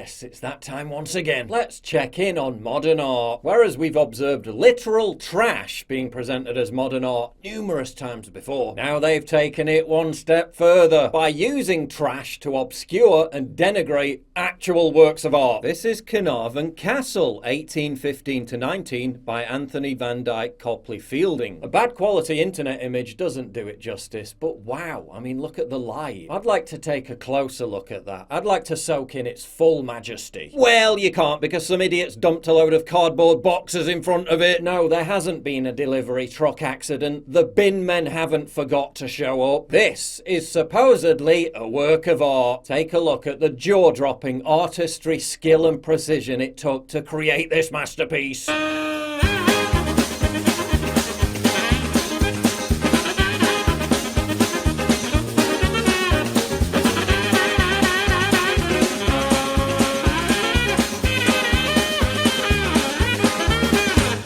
Yes, it's that time once again. Let's check in on modern art. Whereas we've observed literal trash being presented as modern art numerous times before, now they've taken it one step further by using trash to obscure and denigrate actual works of art. This is Carnarvon Castle, 1815-19, by Anthony Van Dyck Copley Fielding. A bad quality internet image doesn't do it justice, but wow, I mean, look at the light. I'd like to take a closer look at that. I'd like to soak in its full majesty. Well, you can't because some idiots dumped a load of cardboard boxes in front of it. No, there hasn't been a delivery truck accident. The bin men haven't forgot to show up. This is supposedly a work of art. Take a look at the jaw-dropping artistry, skill and precision it took to create this masterpiece.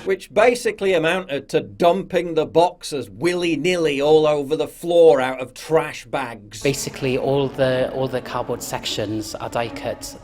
Which basically amounted to dumping the boxes willy-nilly all over the floor out of trash bags. Basically all the cardboard sections are die cut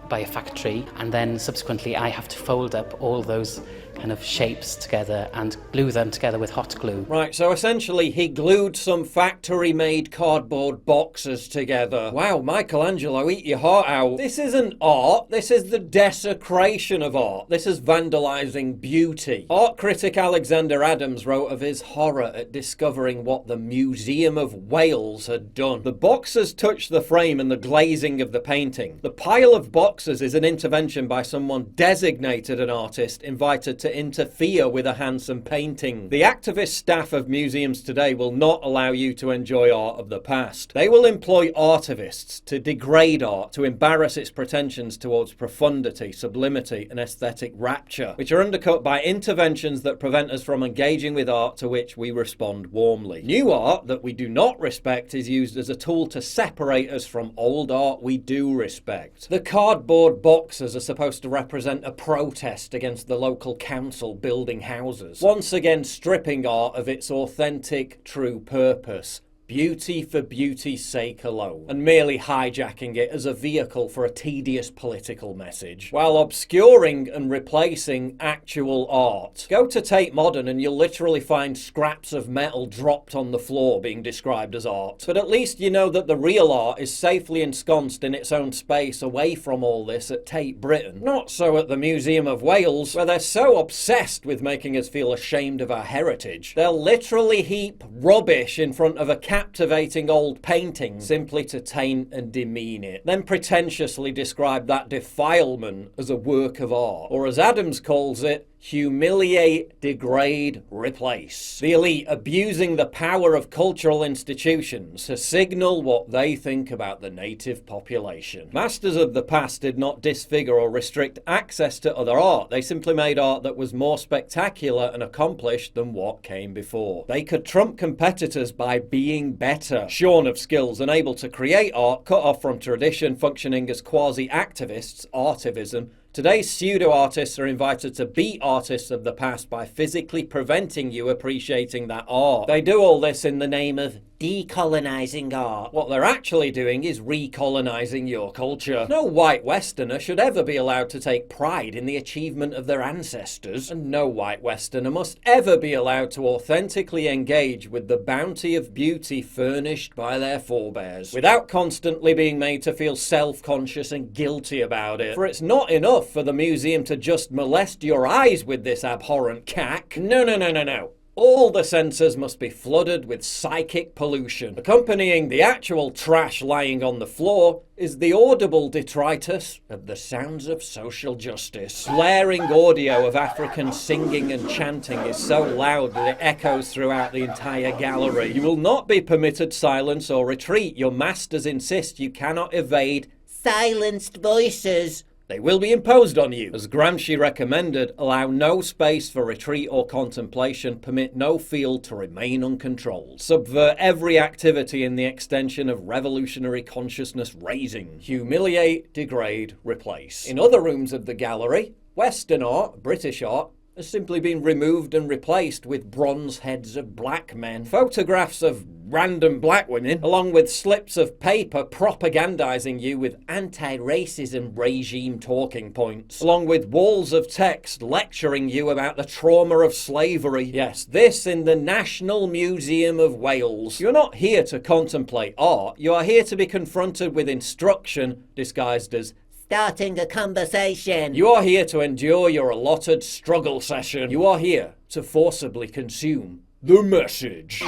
by a factory, and then subsequently I have to fold up all those kind of shapes together and glue them together with hot glue. Right, so essentially he glued some factory-made cardboard boxes together. Wow, Michelangelo, eat your heart out. This isn't art, this is the desecration of art. This is vandalizing beauty. Art critic Alexander Adams wrote of his horror at discovering what the Museum of Wales had done. The boxes touch the frame and the glazing of the painting. The pile of boxes is an intervention by someone designated an artist invited to interfere with a handsome painting. The activist staff of museums today will not allow you to enjoy art of the past. They will employ artivists to degrade art, to embarrass its pretensions towards profundity, sublimity and aesthetic rapture, which are undercut by interventions that prevent us from engaging with art to which we respond warmly. New art that we do not respect is used as a tool to separate us from old art we do respect. The cardboard boxes are supposed to represent a protest against the local council building houses, once again stripping art of its authentic, true purpose. Beauty for beauty's sake alone, and merely hijacking it as a vehicle for a tedious political message, while obscuring and replacing actual art. Go to Tate Modern and you'll literally find scraps of metal dropped on the floor being described as art. But at least you know that the real art is safely ensconced in its own space away from all this at Tate Britain. Not so at the Museum of Wales, where they're so obsessed with making us feel ashamed of our heritage. They'll literally heap rubbish in front of a captivating old painting simply to taint and demean it, then pretentiously describe that defilement as a work of art, or as Adams calls it, humiliate, degrade, replace. The elite abusing the power of cultural institutions to signal what they think about the native population. Masters of the past did not disfigure or restrict access to other art. They simply made art that was more spectacular and accomplished than what came before. They could trump competitors by being better, shorn of skills and able to create art, cut off from tradition, functioning as quasi-activists, artivism. Today's pseudo-artists are invited to beat artists of the past by physically preventing you appreciating that art. They do all this in the name of decolonizing art. What they're actually doing is recolonizing your culture. No white Westerner should ever be allowed to take pride in the achievement of their ancestors, and no white Westerner must ever be allowed to authentically engage with the bounty of beauty furnished by their forebears, without constantly being made to feel self-conscious and guilty about it. For it's not enough for the museum to just molest your eyes with this abhorrent cack. No. All the senses must be flooded with psychic pollution. Accompanying the actual trash lying on the floor is the audible detritus of the sounds of social justice. Blaring audio of African singing and chanting is so loud that it echoes throughout the entire gallery. You will not be permitted silence or retreat. Your masters insist you cannot evade silenced voices. They will be imposed on you. As Gramsci recommended, allow no space for retreat or contemplation, permit no field to remain uncontrolled. Subvert every activity in the extension of revolutionary consciousness raising. Humiliate, degrade, replace. In other rooms of the gallery, Western art, British art, has simply been removed and replaced with bronze heads of black men. Photographs of random black women, along with slips of paper propagandizing you with anti-racism regime talking points, along with walls of text lecturing you about the trauma of slavery. Yes, this in the National Museum of Wales. You're not here to contemplate art, you are here to be confronted with instruction disguised as starting a conversation. You are here to endure your allotted struggle session. You are here to forcibly consume the message.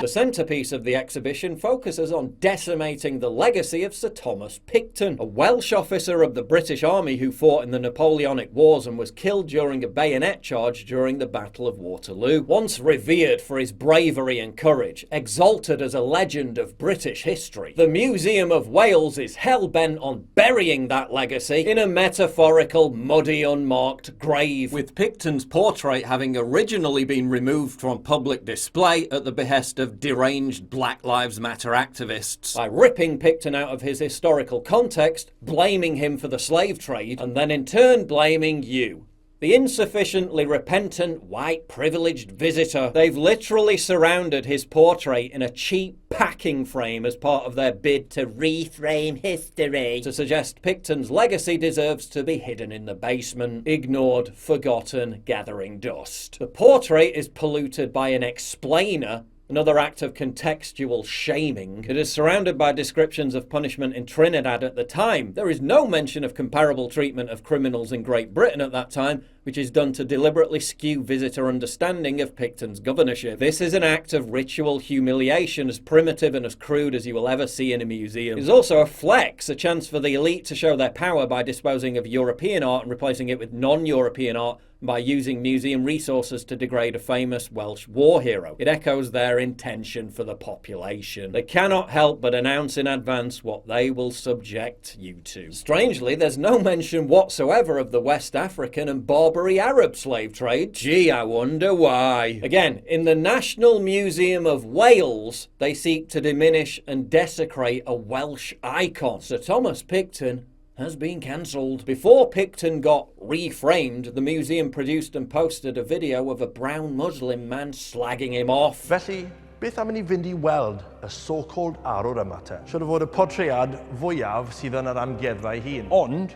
The centrepiece of the exhibition focuses on decimating the legacy of Sir Thomas Picton, a Welsh officer of the British Army who fought in the Napoleonic Wars and was killed during a bayonet charge during the Battle of Waterloo. Once revered for his bravery and courage, exalted as a legend of British history, the Museum of Wales is hell-bent on burying that legacy in a metaphorical, muddy, unmarked grave, with Picton's portrait having originally been removed from public display at the behest of deranged Black Lives Matter activists. By ripping Picton out of his historical context, blaming him for the slave trade, and then in turn blaming you, the insufficiently repentant white privileged visitor. They've literally surrounded his portrait in a cheap packing frame as part of their bid to reframe history, to suggest Picton's legacy deserves to be hidden in the basement, ignored, forgotten, gathering dust. The portrait is polluted by an explainer, another act of contextual shaming. It is surrounded by descriptions of punishment in Trinidad at the time. There is no mention of comparable treatment of criminals in Great Britain at that time, which is done to deliberately skew visitor understanding of Picton's governorship. This is an act of ritual humiliation as primitive and as crude as you will ever see in a museum. It is also a flex, a chance for the elite to show their power by disposing of European art and replacing it with non-European art, by using museum resources to degrade a famous Welsh war hero. It echoes their intention for the population. They cannot help but announce in advance what they will subject you to. Strangely, there's no mention whatsoever of the West African and Barbary Arab slave trade. Gee, I wonder why. Again, in the National Museum of Wales, they seek to diminish and desecrate a Welsh icon. Sir Thomas Picton has been cancelled. Before Picton got reframed, the museum produced and posted a video of a brown Muslim man slagging him off. Felly, beth am i fynd I weld y so-called arwr yma te? Siwr o fod y portread fwyaf sydd yn yr amgueddfa ei hun. Ond,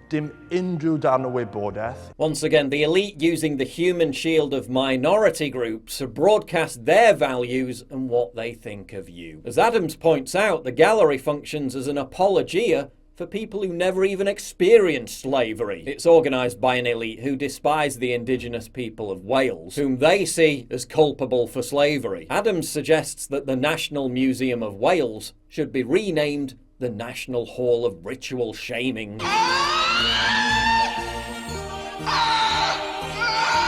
dim unrhyw darn o wybodaeth. Once again, the elite using the human shield of minority groups to broadcast their values and what they think of you. As Adams points out, the gallery functions as an apologia for people who never even experienced slavery. It's organised by an elite who despise the indigenous people of Wales, whom they see as culpable for slavery. Adams suggests that the National Museum of Wales should be renamed the National Hall of Ritual Shaming.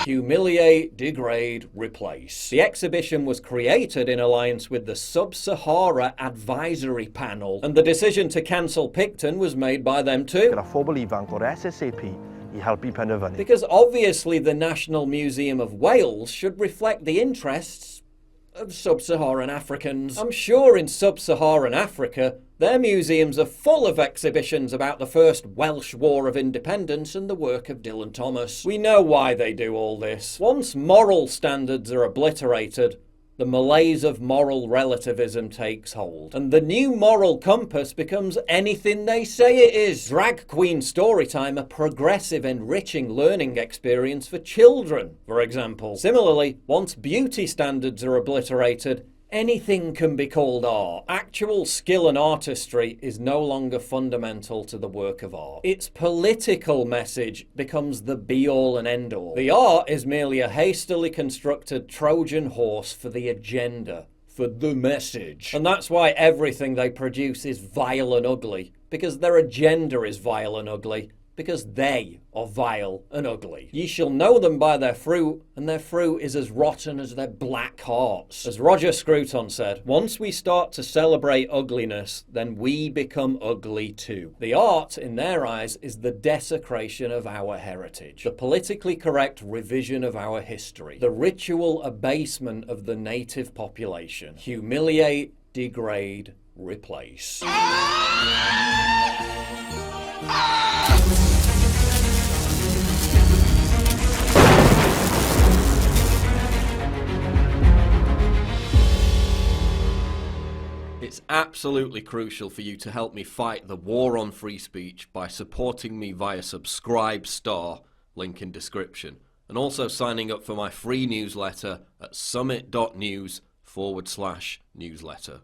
Humiliate, degrade, replace. The exhibition was created in alliance with the Sub-Sahara Advisory Panel, and the decision to cancel Picton was made by them too. Gyda phobl ifanc o'r SSAP I helpu penderfynu. Because obviously the National Museum of Wales should reflect the interests of Sub-Saharan Africans. I'm sure in Sub-Saharan Africa, their museums are full of exhibitions about the first Welsh War of Independence and the work of Dylan Thomas. We know why they do all this. Once moral standards are obliterated, the malaise of moral relativism takes hold, and the new moral compass becomes anything they say it is. Drag queen storytime, a progressive, enriching learning experience for children, for example. Similarly, once beauty standards are obliterated, anything can be called art. Actual skill and artistry is no longer fundamental to the work of art. Its political message becomes the be-all and end-all. The art is merely a hastily constructed Trojan horse for the agenda, for the message. And that's why everything they produce is vile and ugly, because their agenda is vile and ugly, because they are vile and ugly. Ye shall know them by their fruit, and their fruit is as rotten as their black hearts. As Roger Scruton said, once we start to celebrate ugliness, then we become ugly too. The art, in their eyes, is the desecration of our heritage, the politically correct revision of our history, the ritual abasement of the native population. Humiliate, degrade, replace. It's absolutely crucial for you to help me fight the war on free speech by supporting me via Subscribe, link in description, and also signing up for my free newsletter at summit.news/newsletter.